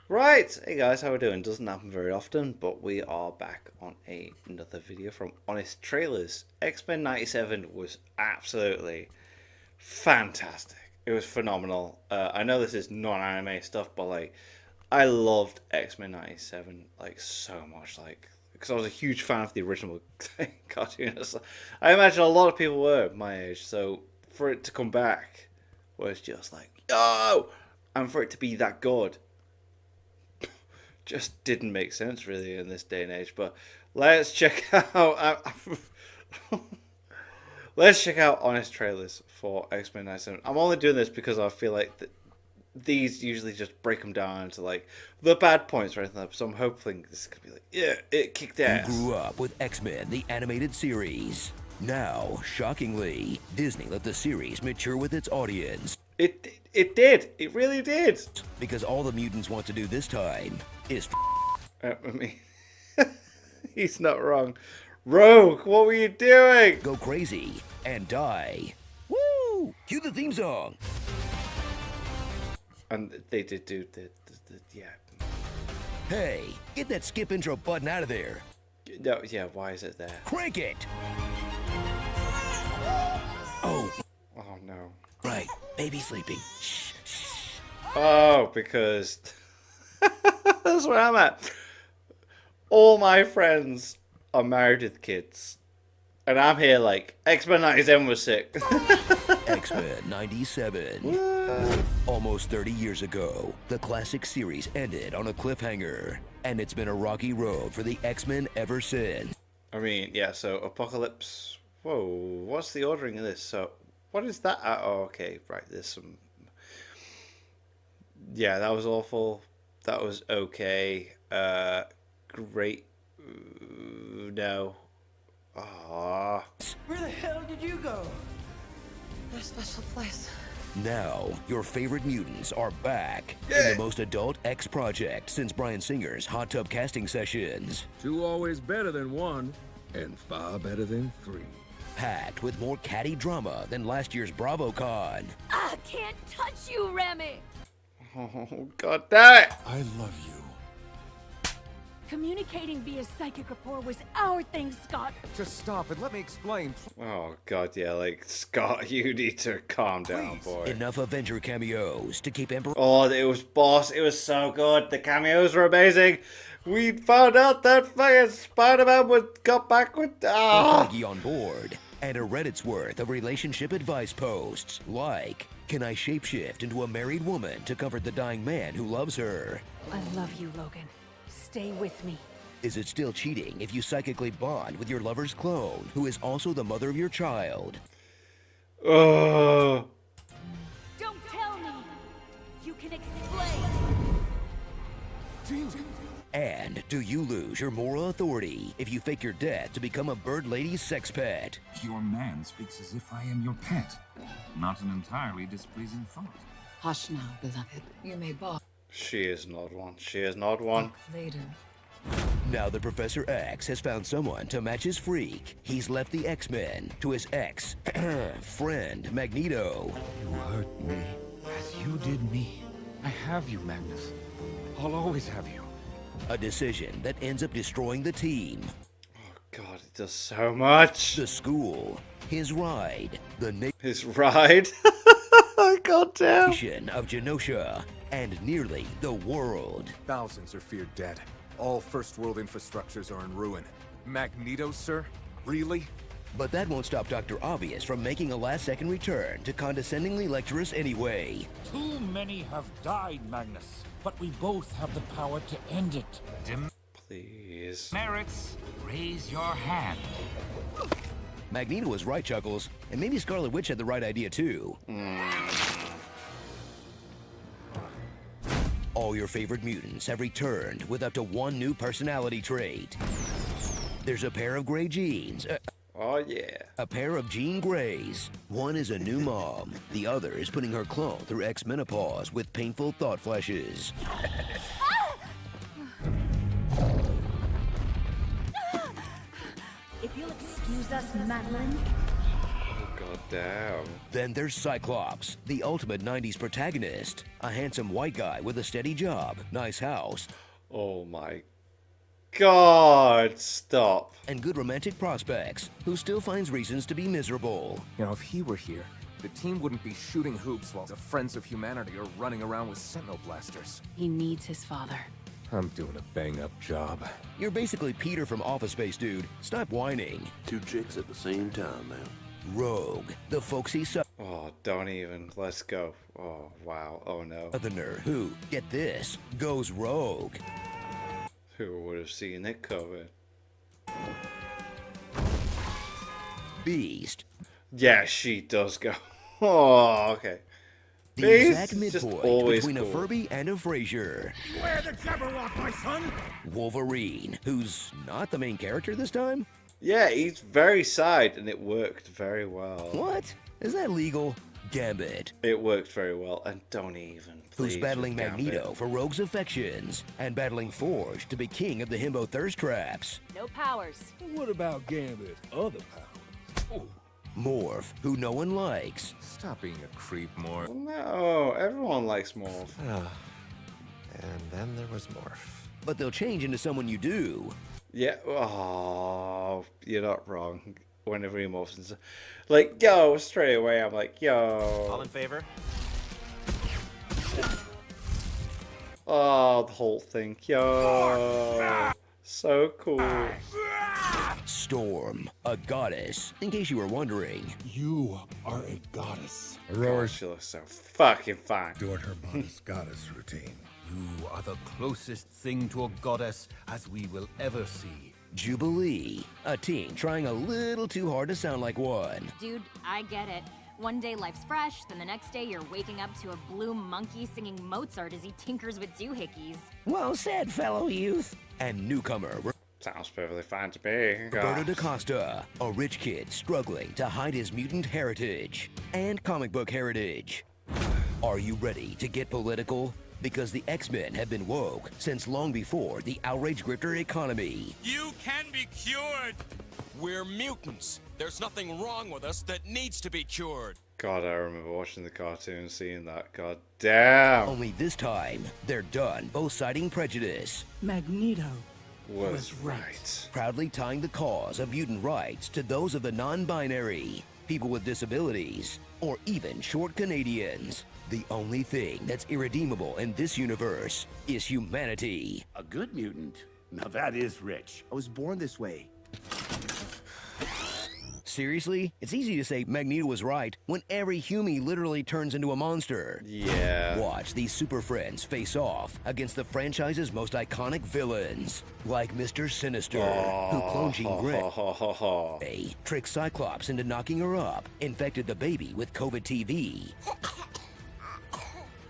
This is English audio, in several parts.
Right, hey guys, how we doing? Doesn't happen very often, but we are back on another video from Honest Trailers. X-Men 97 was absolutely fantastic. It was phenomenal. I know this is non-anime stuff, but like, I loved X-Men 97 like so much, like because I was a huge fan of the original cartoon. I imagine a lot of people were my age, so for it to come back was just like, yo, and for it to be that good just didn't make sense really in this day and age. But let's check out let's check out honest trailers for X-Men 97. I'm only doing this because I feel like these usually just break them down into like the bad points or anything. So I'm hoping this is gonna be like, yeah, it kicked ass. You grew up with X-Men, the animated series. Now, shockingly, Disney let the series mature with its audience. It did. It really did. Because all the mutants want to do this time is I mean, he's not wrong. Rogue, what were you doing? go crazy and die. Woo! Cue the theme song. And they did do the yeah. Hey, get that skip intro button out of there. No, yeah, why is it there? Crank it. Oh, Oh no. right. Baby's sleeping. Shh. Oh, because that's where I'm at. All my friends are married with kids. And I'm here like, X-Men 97 was sick. X-Men 97. Almost 30 years ago, the classic series ended on a cliffhanger, and it's been a rocky road for the X-Men ever since. I mean, yeah, so Apocalypse. Whoa, what's the ordering of this? So, what is that? Oh, okay, right, there's some. Yeah, that was awful. That was okay. Great. No. Ah. Where the hell did you go? A special place. Now, your favorite mutants are back in the most adult X project since Bryan Singer's hot tub casting sessions. Two always better than one, and far better than three. Packed with more catty drama than last year's BravoCon. I can't touch you, Remy! Oh, god damn it! I love you. Communicating via psychic rapport was our thing, Scott. Just stop and let me explain. Oh god, yeah, like Scott, you need to calm down, Please. boy. Enough Avenger cameos to keep Emperor Oh, it was boss. It was so good. The cameos were amazing. We found out that fucking Spider-Man got back with. Ah. Feige on board, and a Reddit's worth of relationship advice posts like, can I shapeshift into a married woman to comfort the dying man who loves her? I love you, Logan. Stay with me. Is it still cheating if you psychically bond with your lover's clone, who is also the mother of your child? Oh. Don't tell me! You can explain! And do you lose your moral authority if you fake your death to become a bird lady's sex pet? Your man speaks as if I am your pet. Not an entirely displeasing thought. Hush now, beloved. You may bark She is not one. She is not one. later. Now that Professor X has found someone to match his freak, he's left the X-Men to his ex-friend Magneto. You hurt me as you did me. I have you, Magnus. I'll always have you. A decision that ends up destroying the team, Oh god, it does so much. the school, his ride, the His ride. God damn. nation of Genosha, and nearly the world. Thousands are feared dead. All first world infrastructures are in ruin. Magneto, sir? Really? But that won't stop Dr. Obvious from making a last-second return to condescendingly lecture us anyway. Too many have died, Magnus, but we both have the power to end it. Please. Merits, raise your hand. Magneto was right, Chuckles, and maybe Scarlet Witch had the right idea too. All your favorite mutants have returned with up to one new personality trait. There's a pair of gray jeans, Oh yeah. a pair of Jean Greys. One is a new mom, the other is putting her clone through X-menopause with painful thought flashes. If you'll excuse us, Madeline. Oh god. damn. Then there's Cyclops, the ultimate 90s protagonist. A handsome white guy with a steady job, nice house, Oh my god, stop. and good romantic prospects, who still finds reasons to be miserable. You know, if he were here, the team wouldn't be shooting hoops while the Friends of Humanity are running around with Sentinel blasters. He needs his father. I'm doing a bang-up job. You're basically Peter from Office Space, dude. Stop whining. 2 chicks at the same time, man. Rogue, the folksy Oh, don't even. Let's go. Oh, wow. Oh, no. southerner who, get this, goes rogue. Who would have seen it coming? Beast, Yeah, she does go. Oh, okay. the Beast exact is just midpoint always between cool. a Furby and a Frasier. Beware the Jabberwock, my son! Wolverine, who's not the main character this time? Yeah, he's very side, and it worked very well. What? Is that legal? Gambit, It worked very well, and don't even. who's please, battling with Magneto Gambit. for Rogue's affections, and battling Forge to be king of the himbo thirst traps. No powers. What about Gambit's other powers? Morph, who no one likes. Stop being a creep, more. No, everyone likes Morph. And then there was Morph. But they'll change into someone you do. Yeah, oh, you're not wrong. Whenever he morphs into, like, yo, straight away, I'm like, yo. All in favor? Oh, the whole thing, yo. So cool. Storm, a goddess, in case you were wondering. You are a goddess. God, she looks so fucking fine. Doing her modest goddess routine. You are the closest thing to a goddess as we will ever see. Jubilee, a teen trying a little too hard to sound like one. Dude, I get it. One day life's fresh, then the next day you're waking up to a blue monkey singing Mozart as he tinkers with doohickeys. Well said, fellow youth. And newcomer, Sounds perfectly fine to me. Roberto God. da Costa, a rich kid struggling to hide his mutant heritage and comic book heritage. Are you ready to get political? Because the X-Men have been woke since long before the outrage grifter economy. You can be cured! We're mutants. There's nothing wrong with us that needs to be cured. God, I remember watching the cartoon, seeing that. God damn. Only this time, they're done both citing prejudice, Magneto Was right. proudly tying the cause of mutant rights to those of the non-binary, people with disabilities, or even short Canadians. The only thing that's irredeemable in this universe is humanity. A good mutant? Now that is rich. I was born this way. Seriously? It's easy to say Magneto was right when every Humie literally turns into a monster. Yeah. Watch these super friends face off against the franchise's most iconic villains, like Mr. Sinister, who cloned Jean Grey, tricked Cyclops into knocking her up, infected the baby with COVID TV,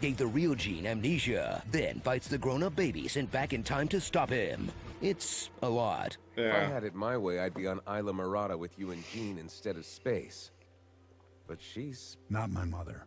gave the real Jean amnesia, then fights the grown-up baby sent back in time to stop him. It's a lot. If I had it my way, I'd be on Isla Mirada with you and Jean instead of space. But she's Not my mother.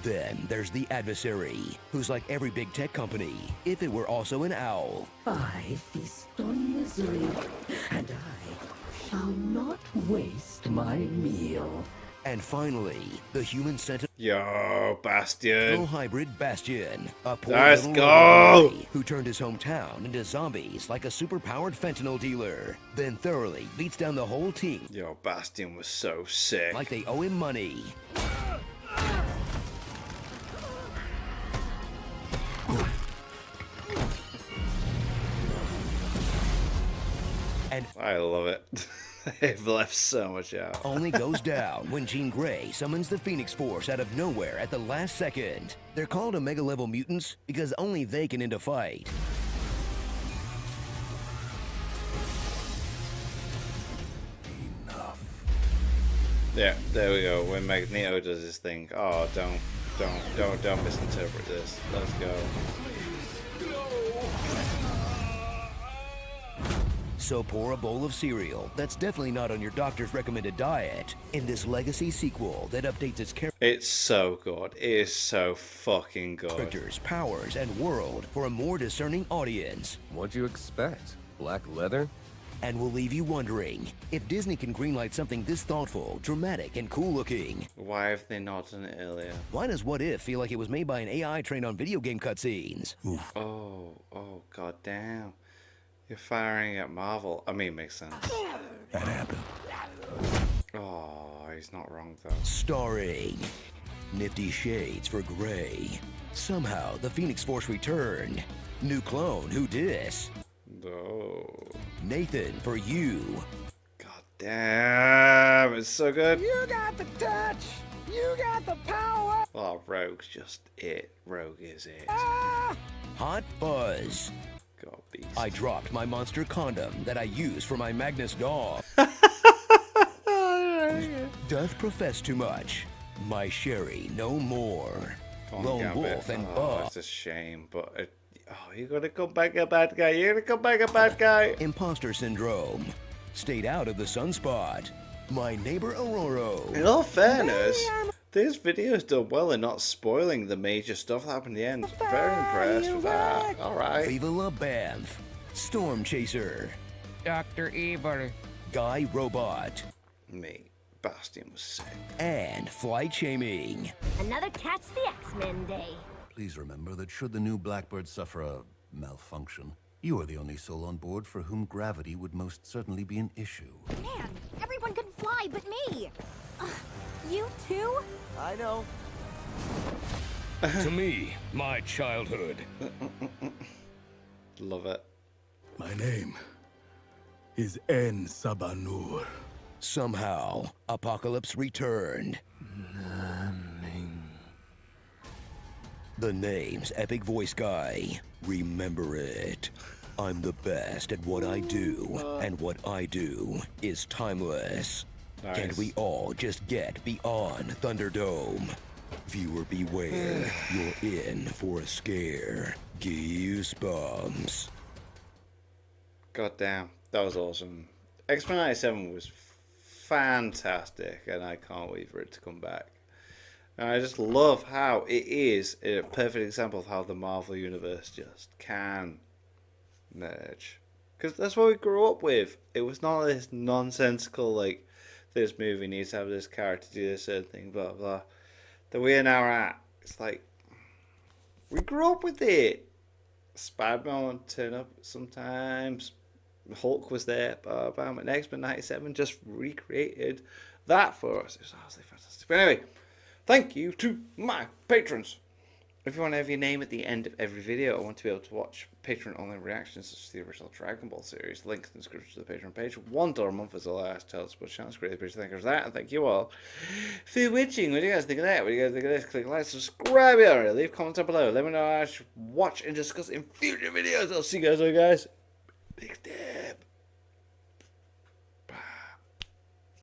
Then there's the adversary, who's like every big tech company, if it were also an owl. I feast on misery, and I shall not waste my meal. And finally, the human sentinel Yo, Bastion. hybrid Bastion, a poor Let's little go! robot boy who turned his hometown into zombies like a super-powered fentanyl dealer, then thoroughly beats down the whole team Yo, Bastion was so sick. like they owe him money. And I love it. They've left so much out. only goes down when Jean Grey summons the Phoenix Force out of nowhere at the last second. They're called Omega-level mutants because only they can end a fight. Yeah, there we go. When Magneto does his thing. Oh, don't misinterpret this. Let's go. So pour a bowl of cereal that's definitely not on your doctor's recommended diet in this legacy sequel that updates its It's so good. It is so fucking good. characters, powers, and world for a more discerning audience. What'd you expect? Black leather? and will leave you wondering if Disney can greenlight something this thoughtful, dramatic, and cool-looking. Why have they not done it earlier? Why does What If feel like it was made by an AI trained on video game cutscenes? Oh, god damn. You're firing at Marvel. I mean, makes sense. That happened. Oh, he's not wrong though. Starring nifty shades for Gray. Somehow the Phoenix Force returned. New clone, who dis? No. Nathan for you. God damn, it's so good. You got the touch. You got the power. Oh, Rogue's just it. Rogue is it. Hot Fuzz. God, beast. I dropped my monster condom that I use for my Magnus doll. Doth profess too much. My Sherry no more. Lone Wolf and Bob. It's a shame, but you're gonna come back a bad guy. You're gonna come back a bad guy. Imposter syndrome. Stayed out of the sunspot. My neighbor Aurora. In all fairness, this video's done well in not spoiling the major stuff that happened in the end. Very impressed with that. Alright. Viva La Banff. Storm Chaser. Dr. Evil. Guy Robot. Me. Bastion was sick. And Flight Shaming. Another Catch the X-Men day. Please remember that should the new Blackbird suffer a malfunction, you are the only soul on board for whom gravity would most certainly be an issue. Man, everyone can fly but me. You too? I know. To me, my childhood. Love it. My name is En Sabanur. Somehow, Apocalypse returned. The name's Epic Voice Guy. Remember it. I'm the best at what I do, and what I do is timeless. Nice. Can't we all just get beyond Thunderdome? Viewer beware, you're in for a scare. Goosebumps. God damn, that was awesome. Xmen 97 was fantastic, and I can't wait for it to come back. And I just love how it is a perfect example of how the Marvel Universe just can merge. Because that's what we grew up with. It was not this nonsensical, like, this movie needs to have this character do this certain thing, blah, blah. That we are now at. It's like, we grew up with it. Spider-Man would turn up sometimes. Hulk was there, blah, blah, and Xmen 97 just recreated that for us. It was absolutely fantastic. But anyway, thank you to my patrons. If you want to have your name at the end of every video, I want to be able to watch Patreon-only reactions such as the original Dragon Ball series. Link in the description to the Patreon page. $1 a month is all I ask. Tell us what channels. Greatly appreciate for that. And thank you all for watching. What do you guys think of that? What do you guys think of this? Click like, subscribe, leave comments down below. Let me know what I should watch and discuss in future videos. I'll see you guys next day.